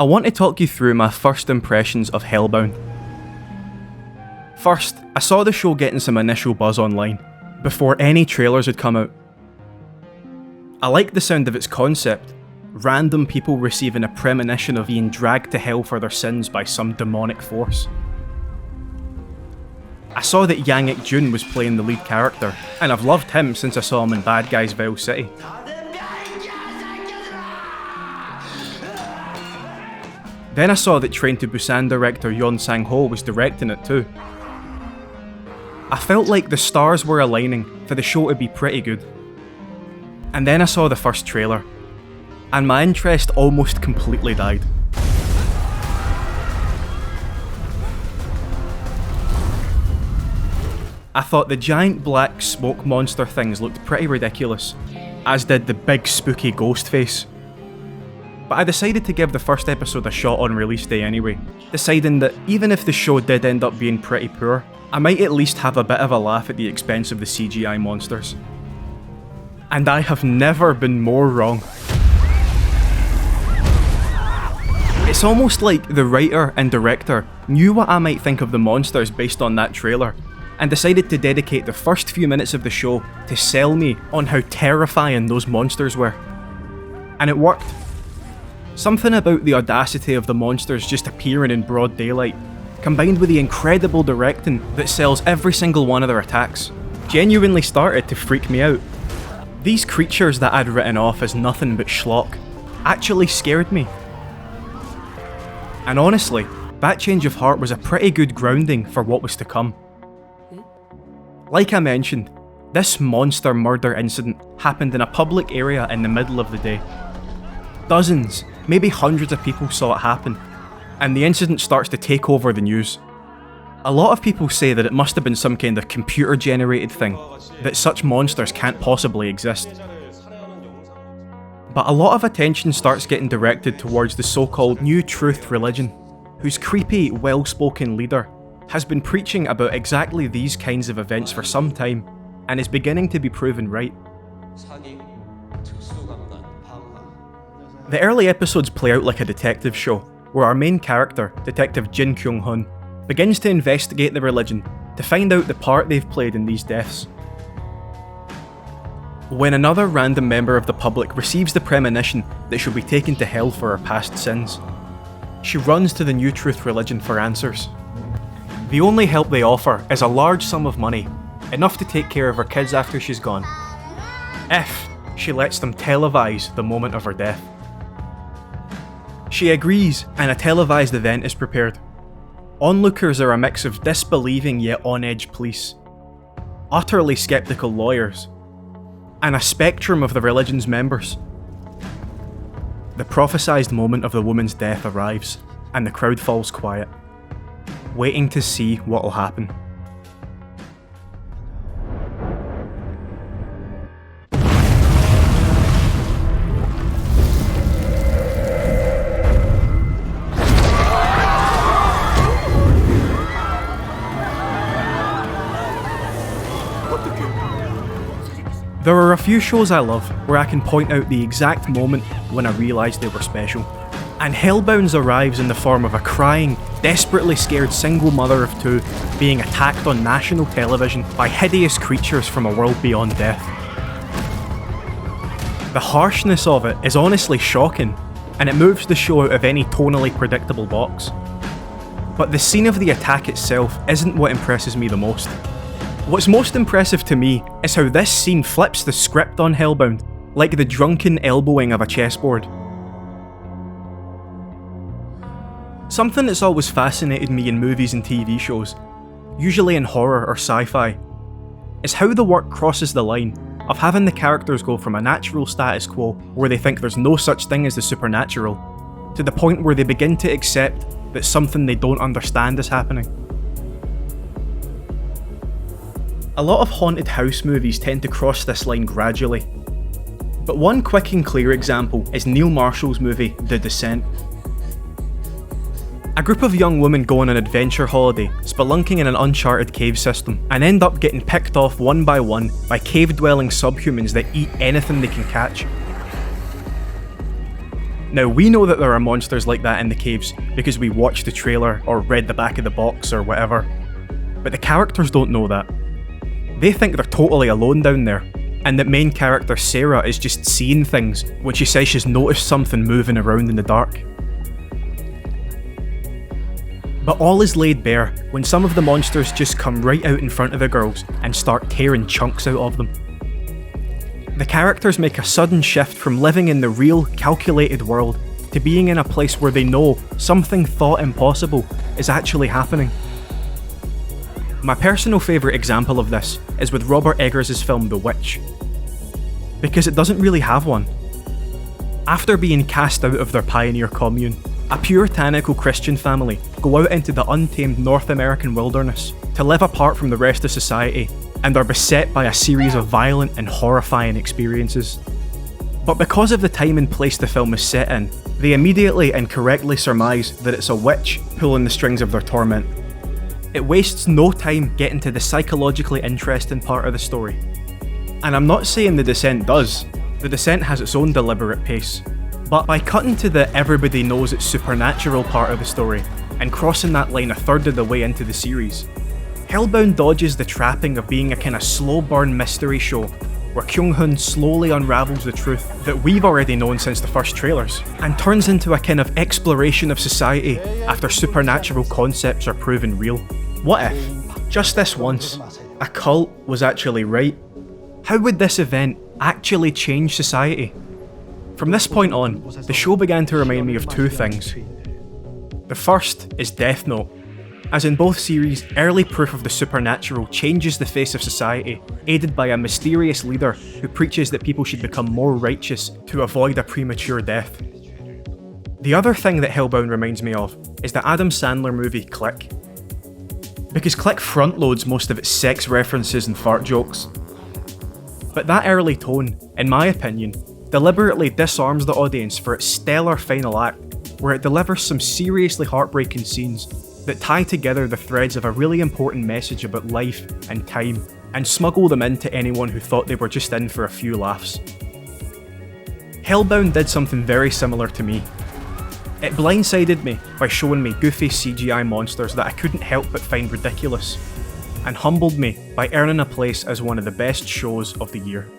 I want to talk you through my first impressions of Hellbound. First, I saw the show getting some initial buzz online, before any trailers had come out. I liked the sound of its concept, random people receiving a premonition of being dragged to hell for their sins by some demonic force. I saw that Yang Ik-jun was playing the lead character, and I've loved him since I saw him in Bad Guys Vile City. Then I saw that Train to Busan director Yeon Sang-ho was directing it too. I felt like the stars were aligning for the show to be pretty good. And then I saw the first trailer, and my interest almost completely died. I thought the giant black smoke monster things looked pretty ridiculous, as did the big spooky ghost face. But I decided to give the first episode a shot on release day anyway, deciding that even if the show did end up being pretty poor, I might at least have a bit of a laugh at the expense of the CGI monsters. And I have never been more wrong. It's almost like the writer and director knew what I might think of the monsters based on that trailer, and decided to dedicate the first few minutes of the show to sell me on how terrifying those monsters were. And it worked. Something about the audacity of the monsters just appearing in broad daylight, combined with the incredible directing that sells every single one of their attacks, genuinely started to freak me out. These creatures that I'd written off as nothing but schlock actually scared me. And honestly, that change of heart was a pretty good grounding for what was to come. Like I mentioned, this monster murder incident happened in a public area in the middle of the day. Dozens, maybe hundreds of people saw it happen, and the incident starts to take over the news. A lot of people say that it must have been some kind of computer-generated thing, that such monsters can't possibly exist. But a lot of attention starts getting directed towards the so-called New Truth religion, whose creepy, well-spoken leader has been preaching about exactly these kinds of events for some time, and is beginning to be proven right. The early episodes play out like a detective show, where our main character, Detective Jin Kyung-hun, begins to investigate the religion to find out the part they've played in these deaths. When another random member of the public receives the premonition that she'll be taken to hell for her past sins, she runs to the New Truth religion for answers. The only help they offer is a large sum of money, enough to take care of her kids after she's gone, if she lets them televise the moment of her death. She agrees, and a televised event is prepared. Onlookers are a mix of disbelieving yet on-edge police, utterly skeptical lawyers, and a spectrum of the religion's members. The prophesized moment of the woman's death arrives, and the crowd falls quiet, waiting to see what'll happen. There are a few shows I love where I can point out the exact moment when I realised they were special. And Hellbound's arrives in the form of a crying, desperately scared single mother of two being attacked on national television by hideous creatures from a world beyond death. The harshness of it is honestly shocking, and it moves the show out of any tonally predictable box. But the scene of the attack itself isn't what impresses me the most. What's most impressive to me is how this scene flips the script on Hellbound, like the drunken elbowing of a chessboard. Something that's always fascinated me in movies and TV shows, usually in horror or sci-fi, is how the work crosses the line of having the characters go from a natural status quo where they think there's no such thing as the supernatural, to the point where they begin to accept that something they don't understand is happening. A lot of haunted house movies tend to cross this line gradually, but one quick and clear example is Neil Marshall's movie The Descent. A group of young women go on an adventure holiday, spelunking in an uncharted cave system, and end up getting picked off one by cave-dwelling subhumans that eat anything they can catch. Now, we know that there are monsters like that in the caves because we watched the trailer or read the back of the box or whatever, but the characters don't know that. They think they're totally alone down there, and that main character Sarah is just seeing things when she says she's noticed something moving around in the dark. But all is laid bare when some of the monsters just come right out in front of the girls and start tearing chunks out of them. The characters make a sudden shift from living in the real, calculated world to being in a place where they know something thought impossible is actually happening. My personal favourite example of this is with Robert Eggers' film The Witch, because it doesn't really have one. After being cast out of their pioneer commune, a puritanical Christian family go out into the untamed North American wilderness to live apart from the rest of society, and are beset by a series of violent and horrifying experiences. But because of the time and place the film is set in, they immediately and correctly surmise that it's a witch pulling the strings of their torment. It wastes no time getting to the psychologically interesting part of the story. And I'm not saying The Descent does. The Descent has its own deliberate pace. But by cutting to the everybody knows it's supernatural part of the story, and crossing that line a third of the way into the series, Hellbound dodges the trapping of being a kind of slow burn mystery show where Kyung-hoon slowly unravels the truth that we've already known since the first trailers, and turns into a kind of exploration of society after supernatural concepts are proven real. What if, just this once, a cult was actually right? How would this event actually change society? From this point on, the show began to remind me of two things. The first is Death Note. As in both series, early proof of the supernatural changes the face of society, aided by a mysterious leader who preaches that people should become more righteous to avoid a premature death. The other thing that Hellbound reminds me of is the Adam Sandler movie Click. Because Click front-loads most of its sex references and fart jokes. But that early tone, in my opinion, deliberately disarms the audience for its stellar final act, where it delivers some seriously heartbreaking scenes that tie together the threads of a really important message about life and time, and smuggle them into anyone who thought they were just in for a few laughs. Hellbound did something very similar to me. It blindsided me by showing me goofy CGI monsters that I couldn't help but find ridiculous, and humbled me by earning a place as one of the best shows of the year.